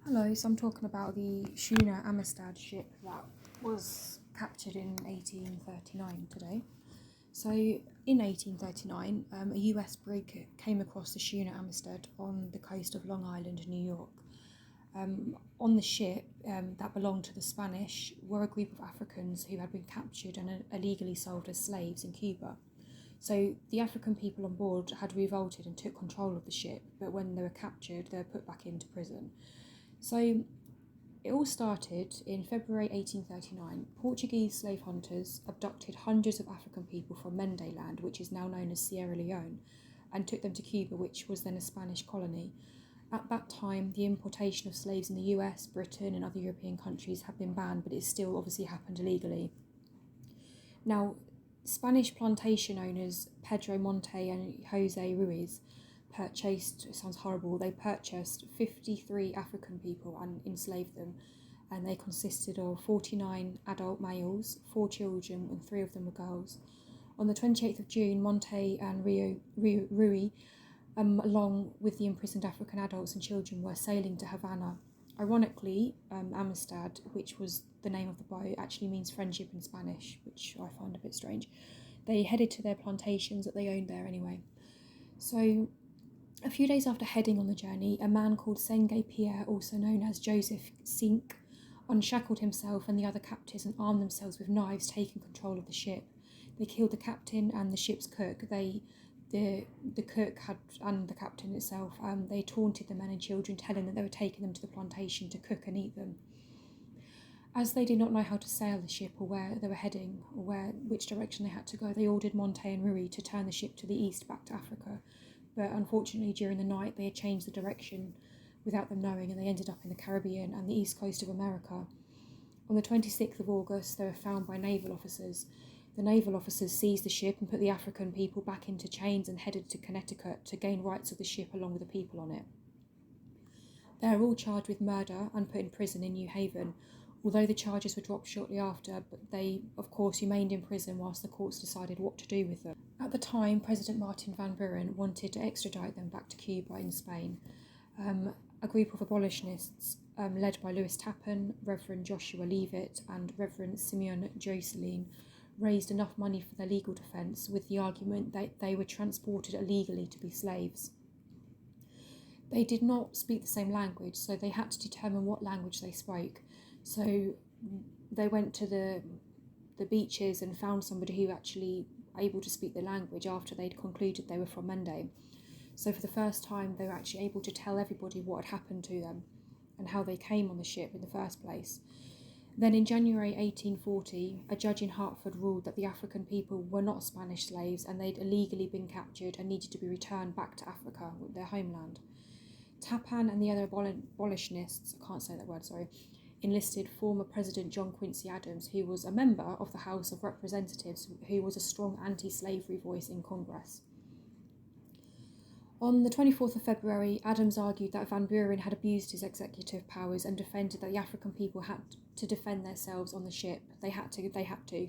Hello, so I'm talking about the Sierra Amistad ship that was captured in 1839 today. So in 1839, a US brig came across the Sierra Amistad on the coast of Long Island, New York. On the ship that belonged to the Spanish were a group of Africans who had been captured and illegally sold as slaves in Cuba. So the African people on board had revolted and took control of the ship, but when they were captured, they were put back into prison. So it all started in February 1839. Portuguese slave hunters abducted hundreds of African people from Mende Land, which is now known as Sierra Leone, and took them to Cuba, which was then a Spanish colony. At that time, the importation of slaves in the US, Britain, and other European countries had been banned, but it still obviously happened illegally. Now, Spanish plantation owners Pedro Monte and Jose Ruiz purchased 53 African people and enslaved them, and they consisted of 49 adult males, 4 children, and 3 of them were girls. On the 28th of June, Monte and Rui, along with the imprisoned African adults and children, were sailing to Havana. Ironically, Amistad, which was the name of the boat, actually means friendship in Spanish, which I find a bit strange. They headed to their plantations that they owned there anyway. So a few days after heading on the journey, a man called Sengue Pierre, also known as Joseph Cinque, unshackled himself and the other captives and armed themselves with knives, taking control of the ship. They killed the captain and the ship's cook. The cook and the captain itself, they taunted the men and children, telling them they were taking them to the plantation to cook and eat them. As they did not know how to sail the ship or where they were heading or which direction they had to go, they ordered Monte and Rui to turn the ship to the east back to Africa. But unfortunately, during the night, they had changed the direction without them knowing, and they ended up in the Caribbean and the east coast of America. On the 26th of August, they were found by naval officers. The naval officers seized the ship and put the African people back into chains and headed to Connecticut to gain rights of the ship along with the people on it. They are all charged with murder and put in prison in New Haven, although the charges were dropped shortly after, but they, of course, remained in prison whilst the courts decided what to do with them. At the time, President Martin Van Buren wanted to extradite them back to Cuba in Spain. A group of abolitionists, led by Louis Tappan, Reverend Joshua Leavitt, and Reverend Simeon Jocelyn, raised enough money for their legal defence with the argument that they were transported illegally to be slaves. They did not speak the same language, so they had to determine what language they spoke. So they went to the beaches and found somebody who actually able to speak the language after they'd concluded they were from Mende. So for the first time, they were actually able to tell everybody what had happened to them and how they came on the ship in the first place. Then in January 1840, a judge in Hartford ruled that the African people were not Spanish slaves and they'd illegally been captured and needed to be returned back to Africa, their homeland. Tappan and the other abolitionists, enlisted former President John Quincy Adams, who was a member of the House of Representatives, who was a strong anti-slavery voice in Congress. On the 24th of February, Adams argued that Van Buren had abused his executive powers and defended that the African people had to defend themselves on the ship. They had to.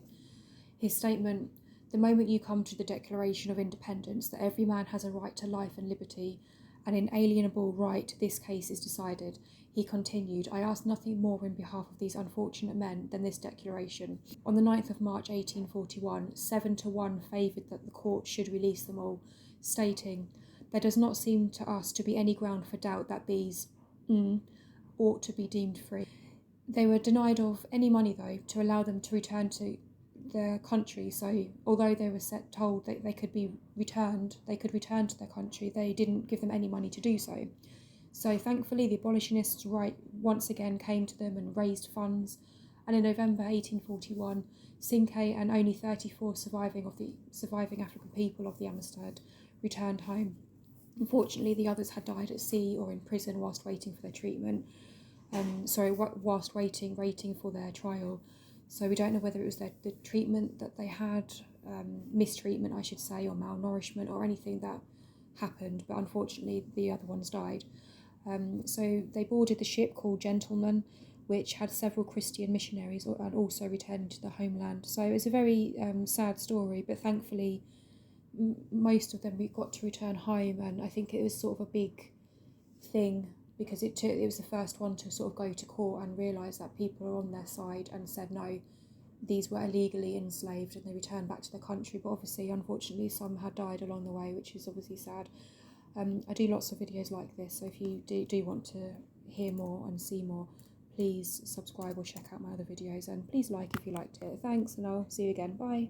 His statement, "The moment you come to the Declaration of Independence, that every man has a right to life and liberty, an inalienable right, this case is decided," he continued, "I ask nothing more in behalf of these unfortunate men than this declaration." On the 9th of March 1841, 7-1 favoured that the court should release them all, stating, "There does not seem to us to be any ground for doubt that these ought to be deemed free." They were denied of any money, though, to allow them to return to their country. So although they were told that they could return to their country, they didn't give them any money to do so. So thankfully, the abolitionists' right once again came to them and raised funds. And in November 1841, Cinque and only 34 surviving African people of the Amistad returned home. Unfortunately, the others had died at sea or in prison whilst waiting for their treatment. Whilst waiting for their trial. So we don't know whether it was the treatment that they had, mistreatment, I should say, or malnourishment or anything that happened. But unfortunately, the other ones died. So they boarded the ship called Gentleman, which had several Christian missionaries and also returned to the homeland. So it was a very sad story, but thankfully most of them got to return home, and I think it was sort of a big thing because it was the first one to sort of go to court and realise that people are on their side and said no, these were illegally enslaved and they returned back to the country. But obviously, unfortunately, some had died along the way, which is obviously sad. I do lots of videos like this, so if you do want to hear more and see more, please subscribe or check out my other videos, and please like if you liked it. Thanks, and I'll see you again. Bye.